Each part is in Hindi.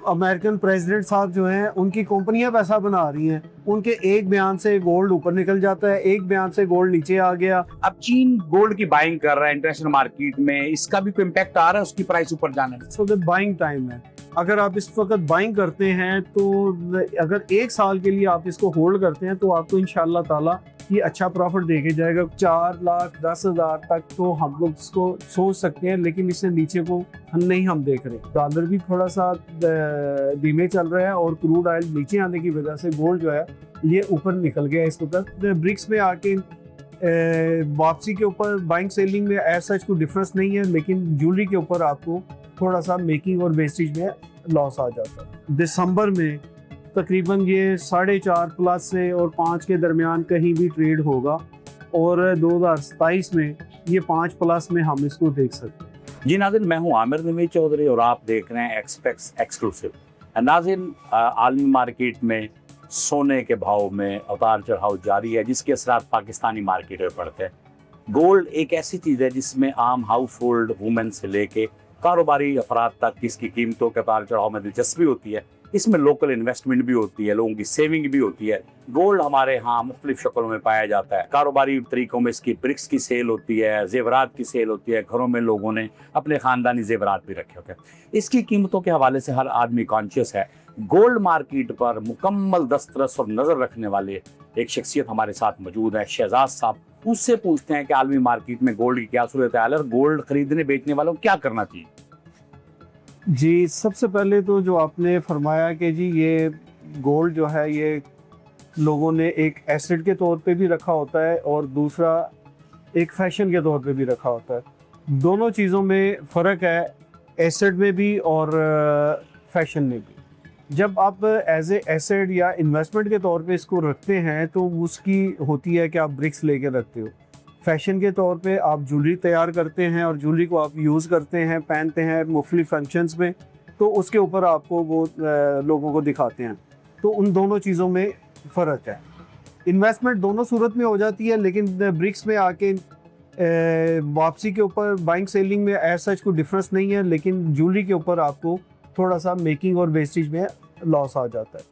अमेरिकन प्रेसिडेंट साहब जो हैं उनकी कंपनियां पैसा बना रही हैं, उनके एक बयान से गोल्ड ऊपर निकल जाता है, एक बयान से गोल्ड नीचे आ गया। अब चीन गोल्ड की बाइंग कर रहा है इंटरनेशनल मार्केट में, इसका भी कोई इम्पैक्ट आ रहा है उसकी प्राइस ऊपर जाने में? इस वक्त बाइंग टाइम है। अगर आप इस वक्त बाइंग करते हैं तो अगर एक साल के लिए आप इसको होल्ड करते हैं तो आपको इंशाल्लाह ताला ये अच्छा प्रॉफिट देके जाएगा। 4,10,000 तक तो हम लोग इसको सोच सकते हैं, लेकिन इससे नीचे को हम देख रहे हैं। डॉलर भी थोड़ा सा धीमे चल रहा है और क्रूड ऑयल नीचे आने की वजह से गोल्ड जो है ये ऊपर निकल गया इस वक्त। ब्रिक्स में आके वापसी के ऊपर बाइंग सेलिंग में एज सच कोई डिफरेंस नहीं है, लेकिन ज्वेलरी के ऊपर आपको थोड़ा सा मेकिंग और वेस्टेज में लॉस आ जाता है। दिसंबर में तकरीबन ये 4.5 प्लस से और 5 के दरमियान कहीं भी ट्रेड होगा और 2027 में ये 5 प्लस में हम इसको देख सकते हैं। जी नाज़रीन, मैं हूं आमिर नवीद चौधरी और आप देख रहे हैं एक्सपेक्स एक्सक्लूसिव। नाज़रीन, आलमी मार्केट में सोने के भाव में उतार चढ़ाव जारी है, जिसके असरात पाकिस्तानी मार्केट में पड़ते हैं। गोल्ड एक ऐसी चीज़ है जिसमें आम हाउस होल्ड वुमेन से लेके कारोबारी अफराद तक इसकी कीमतों के उतार चढ़ाव में दिलचस्पी होती है। इसमें लोकल इन्वेस्टमेंट भी होती है, लोगों की सेविंग भी होती है। गोल्ड हमारे यहाँ मुख्तलिफ शक्लों में पाया जाता है। कारोबारी तरीकों में इसकी ब्रिक्स की सेल होती है, जेवरात की सेल होती है, घरों में लोगों ने अपने ख़ानदानी जेवरात भी रखे होते हैं। इसकी कीमतों के हवाले से हर आदमी कॉन्शियस है। गोल्ड मार्केट पर मुकम्मल दस्तरस और नज़र रखने वाले एक शख्सियत हमारे साथ मौजूद है, शहजाद साहब। उससे पूछते हैं कि आलमी मार्केट में गोल्ड की क्या सूरत हाल है और गोल्ड खरीदने बेचने वालों को क्या करना चाहिए। जी, सबसे पहले तो जो आपने फरमाया कि जी ये गोल्ड जो है ये लोगों ने एक एसेट के तौर पे भी रखा होता है और दूसरा एक फैशन के तौर पे भी रखा होता है। दोनों चीज़ों में फ़र्क है, एसेट में भी और फैशन में भी। जब आप एज ए एसेट या इन्वेस्टमेंट के तौर पे इसको रखते हैं तो उसकी होती है कि आप ब्रिक्स लेके रखते हो। फैशन के तौर पे आप ज्वेलरी तैयार करते हैं और ज्वेलरी को आप यूज़ करते हैं, पहनते हैं मुख्तलिफ फंक्शंस में, तो उसके ऊपर आपको वो लोगों को दिखाते हैं। तो उन दोनों चीज़ों में फ़र्क है। इन्वेस्टमेंट दोनों सूरत में हो जाती है, लेकिन ब्रिक्स में आके वापसी के ऊपर बाइंग सेलिंग में एज सच कोई डिफरेंस नहीं है, लेकिन ज्वेलरी के ऊपर आपको थोड़ा सा मेकिंग और वेस्टेज में लॉस आ जाता है।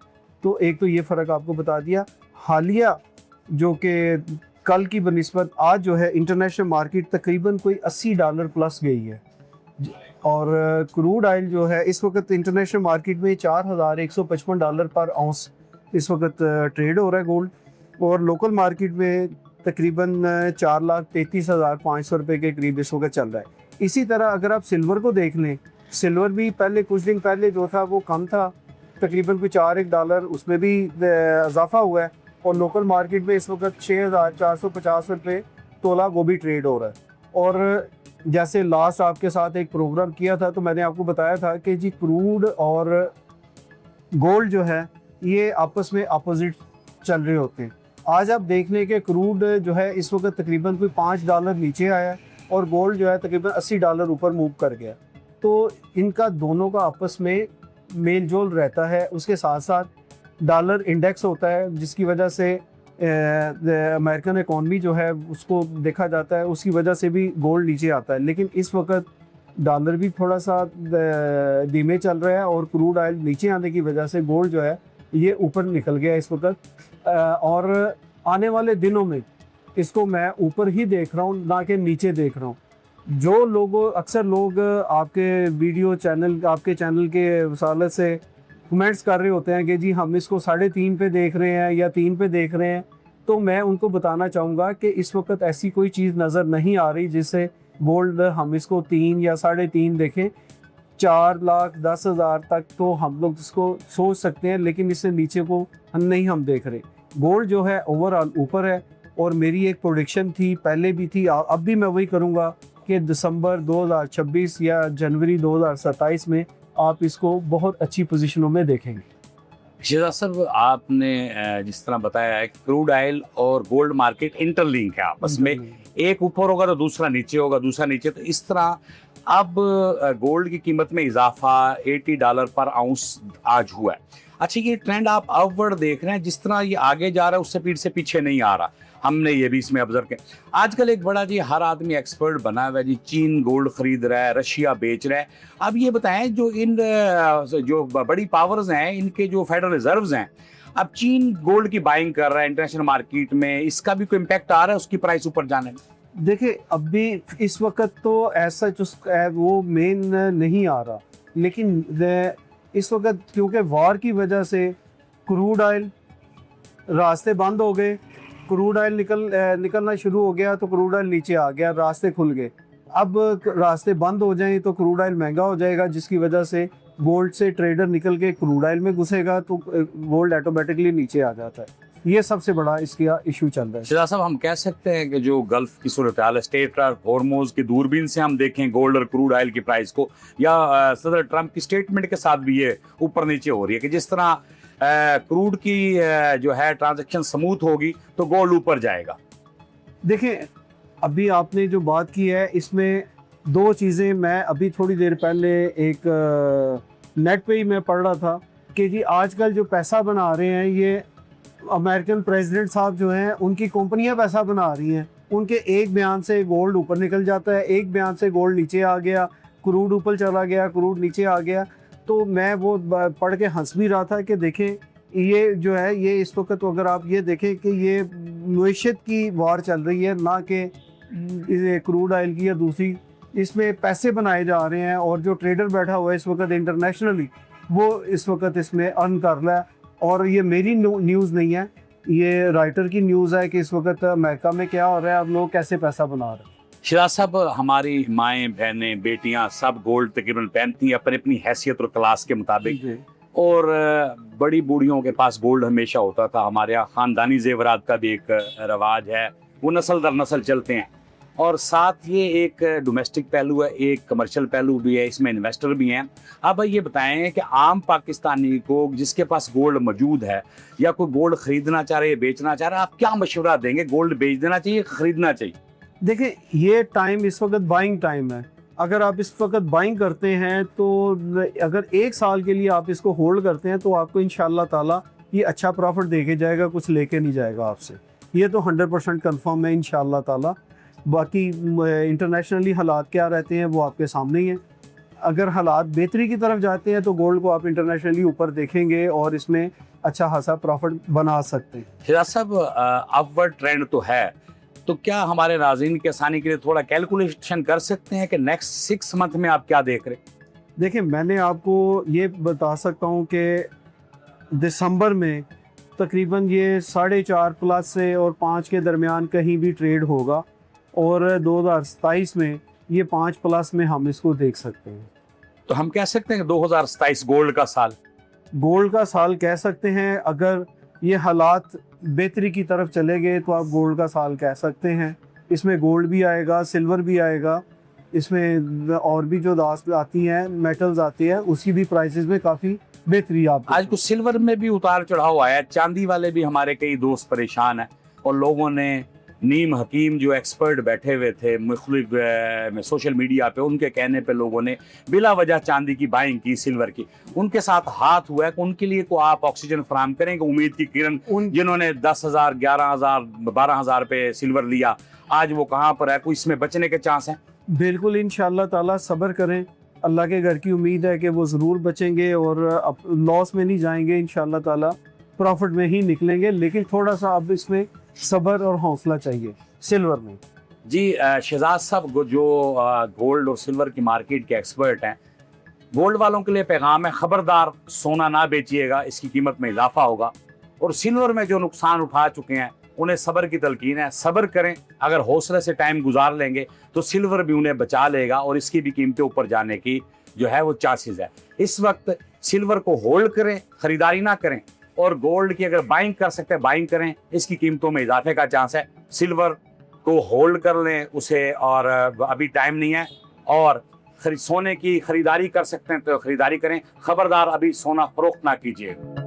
तो एक तो ये फ़र्क आपको बता दिया। हालिया जो कि कल की बनिस्बत आज जो है इंटरनेशनल मार्केट तकरीबन कोई $80 प्लस गई है और क्रूड ऑयल जो है इस वक्त इंटरनेशनल मार्केट में $4,155 पर आउंस इस वक्त ट्रेड हो रहा है गोल्ड, और लोकल मार्केट में तकरीबन 4,33,500 रुपये के करीब इस वक्त चल रहा है। इसी तरह अगर आप सिल्वर को देख लें, सिल्वर भी पहले कुछ दिन पहले जो था वो कम था, तकरीबन कोई $4 उसमें भी इजाफा हुआ है और लोकल मार्केट में इस वक्त 6,450 रुपये तोला वो भी ट्रेड हो रहा है। और जैसे लास्ट आपके साथ एक प्रोग्राम किया था तो मैंने आपको बताया था कि जी क्रूड और गोल्ड जो है ये आपस में अपोजिट चल रहे होते हैं। आज आप देख लें कि क्रूड जो है इस वक्त तकरीबन कोई $5 नीचे आया है और गोल्ड जो है तकरीबन $80 ऊपर मूव कर गया। तो इनका दोनों का आपस में मेल जोल रहता है। उसके साथ साथ डॉलर इंडेक्स होता है जिसकी वजह से अमेरिकन इकॉनमी जो है उसको देखा जाता है, उसकी वजह से भी गोल्ड नीचे आता है। लेकिन इस वक्त डॉलर भी थोड़ा सा धीमे चल रहा है और क्रूड ऑयल नीचे आने की वजह से गोल्ड जो है ये ऊपर निकल गया इस वक्त। और आने वाले दिनों में इसको मैं ऊपर ही देख रहा हूँ, ना कि नीचे देख रहा हूँ। जो लोगों अक्सर लोग आपके वीडियो चैनल आपके चैनल के वसालत से कमेंट्स कर रहे होते हैं कि जी हम इसको 3.5 पे देख रहे हैं या 3 पे देख रहे हैं, तो मैं उनको बताना चाहूँगा कि इस वक्त ऐसी कोई चीज़ नज़र नहीं आ रही जिससे गोल्ड हम इसको 3 या 3.5 देखें। 4,10,000 तक तो हम लोग इसको सोच सकते हैं, लेकिन इससे नीचे को हम देख रहे। गोल्ड जो है ओवरऑल ऊपर है और मेरी एक प्रोडिक्शन थी, पहले भी थी, अब भी मैं वही करूँगा कि दिसंबर 2026 या जनवरी 2027 में आप इसको बहुत अच्छी पोजीशनों में देखेंगे। शहजाद साहब, आपने जिस तरह बताया है क्रूड ऑयल और गोल्ड मार्केट इंटरलिंक है आपस में, एक ऊपर होगा तो दूसरा नीचे होगा, दूसरा नीचे, तो इस तरह अब गोल्ड की कीमत में इजाफा $80 पर आउंस आज हुआ है। अच्छा, ये ट्रेंड आप अपवर्ड देख रहे हैं, जिस तरह ये आगे जा रहा है उससे पीठ से पीछे नहीं आ रहा, हमने ये भी इसमें ऑब्जर्व किया। आजकल एक बड़ा जी हर आदमी एक्सपर्ट बना हुआ है जी, चीन गोल्ड खरीद रहा है, रशिया बेच रहा है। अब ये बताएं, जो इन जो बड़ी पावर्स हैं, इनके जो फेडरल रिजर्व्स हैं, अब चीन गोल्ड की बाइंग कर रहा है इंटरनेशनल मार्केट में, इसका भी कोई इम्पैक्ट आ रहा है उसकी प्राइस ऊपर जाने में? देखिए, अभी इस वक्त तो ऐसा वो मेन नहीं आ रहा, लेकिन इस वक्त क्योंकि वॉर की वजह से क्रूड ऑयल रास्ते बंद हो गए, क्रूड ऑयल निकलना शुरू हो गया, तो क्रूड ऑयल नीचे आ गया, रास्ते खुल गए। अब रास्ते बंद हो जाएं तो क्रूड ऑयल महंगा हो जाएगा, जिसकी वजह से गोल्ड से ट्रेडर निकल के क्रूड ऑयल में घुसेगा, तो गोल्ड ऑटोमेटिकली नीचे आ जाता है। ये सबसे बड़ा इसका इशू चल रहा है। शिजा साहब, हम कह सकते हैं कि जो गल्फ की सूरत हाल है, स्ट्रेट ऑफ हॉर्मुज़ की दूरबीन से हम देखें गोल्ड और क्रूड ऑयल की प्राइस को, या सदर ट्रंप की स्टेटमेंट के साथ भी ये ऊपर नीचे हो रही है कि जिस तरह क्रूड की जो है ट्रांजैक्शन स्मूथ होगी तो गोल्ड ऊपर जाएगा। देखिए, अभी आपने जो बात की है, इसमें दो चीज़ें मैं अभी थोड़ी देर पहले एक नेट पे ही मैं पढ़ रहा था कि जी आजकल जो पैसा बना रहे हैं, ये अमेरिकन प्रेसिडेंट साहब जो हैं, उनकी कंपनियां पैसा बना रही हैं। उनके एक बयान से गोल्ड ऊपर निकल जाता है, एक बयान से गोल्ड नीचे आ गया, क्रूड ऊपर चला गया, क्रूड नीचे आ गया। तो मैं वो पढ़ के हंस भी रहा था कि देखें, ये जो है, ये इस वक्त तो अगर आप ये देखें कि ये मईशत की वार चल रही है, ना कि क्रूड ऑयल की या दूसरी, इसमें पैसे बनाए जा रहे हैं। और जो ट्रेडर बैठा हुआ है इस वक्त इंटरनेशनली, वो इस वक्त इसमें अर्न कर रहा है। और ये मेरी न्यूज़ नहीं है, ये राइटर की न्यूज़ है कि इस वक्त अमेरिका में क्या हो रहा है, अब लोग कैसे पैसा बना रहे हैं। शिराज साहब, हमारी माएँ, बहनें, बेटियां सब गोल्ड तकरीबन पहनती हैं अपनी अपनी हैसियत और क्लास के मुताबिक, और बड़ी बूढ़ियों के पास गोल्ड हमेशा होता था। हमारे यहाँ ख़ानदानी जेवरात का भी एक रवाज है, वो नस्ल दर नस्ल चलते हैं। और साथ ये एक डोमेस्टिक पहलू है, एक कमर्शियल पहलू भी है, इसमें इन्वेस्टर भी हैं। अब ये बताएं कि आम पाकिस्तानी को जिसके पास गोल्ड मौजूद है, या कोई गोल्ड खरीदना चाह रहे, बेचना चाह रहे, आप क्या मशवरा देंगे? गोल्ड बेच देना चाहिए, खरीदना चाहिए? देखिए, ये टाइम इस वक्त बाइंग टाइम है। अगर आप इस वक्त बाइंग करते हैं, तो अगर 1 साल के लिए आप इसको होल्ड करते हैं, तो आपको इंशाल्लाह ताला ये अच्छा प्रॉफिट दे के जाएगा, कुछ लेके नहीं जाएगा आपसे। ये तो 100% कन्फर्म है इंशाल्लाह ताला। बाकी इंटरनेशनली हालात क्या रहते हैं वो आपके सामने ही हैं। अगर हालात बेहतरी की तरफ जाते हैं तो गोल्ड को आप इंटरनेशनली ऊपर देखेंगे और इसमें अच्छा खासा प्रॉफिट बना सकते हैं। शिराज साहब, अपवर्ड ट्रेंड तो है, तो क्या हमारे नाज़रीन के आसानी के लिए थोड़ा कैलकुलेशन कर सकते हैं कि नेक्स्ट 6 मंथ में आप क्या देख रहे हैं? देखिए, मैंने आपको ये बता सकता हूँ कि दिसंबर में तकरीबन ये 4.5 प्लस से और 5 के दरमियान कहीं भी ट्रेड होगा, और 2027 में ये 5 प्लस में हम इसको देख सकते हैं। तो हम कह सकते हैं कि 2027 गोल्ड का साल? गोल्ड का साल कह सकते हैं। अगर ये हालात बेहतरी की तरफ चले गए तो आप गोल्ड का साल कह सकते हैं। इसमें गोल्ड भी आएगा, सिल्वर भी आएगा, इसमें और भी जो दास आती हैं, मेटल्स आती हैं, उसकी भी प्राइसेस में काफ़ी बेहतरी आप। आज कुछ सिल्वर में भी उतार चढ़ाव आया है, चांदी वाले भी हमारे कई दोस्त परेशान हैं, और लोगों ने नीम हकीम जो एक्सपर्ट बैठे हुए थे मुख्तलिफ सोशल मीडिया पे, उनके कहने पे लोगों ने बिला वजह चांदी की बाइंग की, सिल्वर की। उनके साथ हाथ हुआ है कि उनके लिए को आप ऑक्सीजन फराम करेंगे, उम्मीद की किरण, जिन्होंने 10,000, 11,000, 12,000 पे सिल्वर लिया, आज वो कहाँ पर है? कोई इसमें बचने के चांस हैं? बिल्कुल, इंशाल्लाह ताला सब्र करें, अल्लाह के घर की उम्मीद है कि वो ज़रूर बचेंगे और लॉस में नहीं जाएंगे, इंशाल्लाह ताला प्रॉफिट में ही निकलेंगे। लेकिन थोड़ा सा अब इसमें सब्र और हौसला चाहिए सिल्वर में। जी, शहजाद साहब, जो गोल्ड और सिल्वर की मार्केट के एक्सपर्ट हैं, गोल्ड वालों के लिए पैगाम है, खबरदार सोना ना बेचिएगा, इसकी कीमत में इजाफा होगा। और सिल्वर में जो नुकसान उठा चुके हैं उन्हें सब्र की तलकीन है, सब्र करें। अगर हौसले से टाइम गुजार लेंगे तो सिल्वर भी उन्हें बचा लेगा और इसकी भी कीमतें ऊपर जाने की जो है वो चांसेस है। इस वक्त सिल्वर को होल्ड करें, खरीदारी ना करें, और गोल्ड की अगर बाइंग कर सकते हैं बाइंग करें, इसकी कीमतों में इजाफे का चांस है। सिल्वर को होल्ड कर लें उसे, और अभी टाइम नहीं है, और सोने की खरीदारी कर सकते हैं तो खरीदारी करें, खबरदार अभी सोना फरोख्त ना कीजिएगा।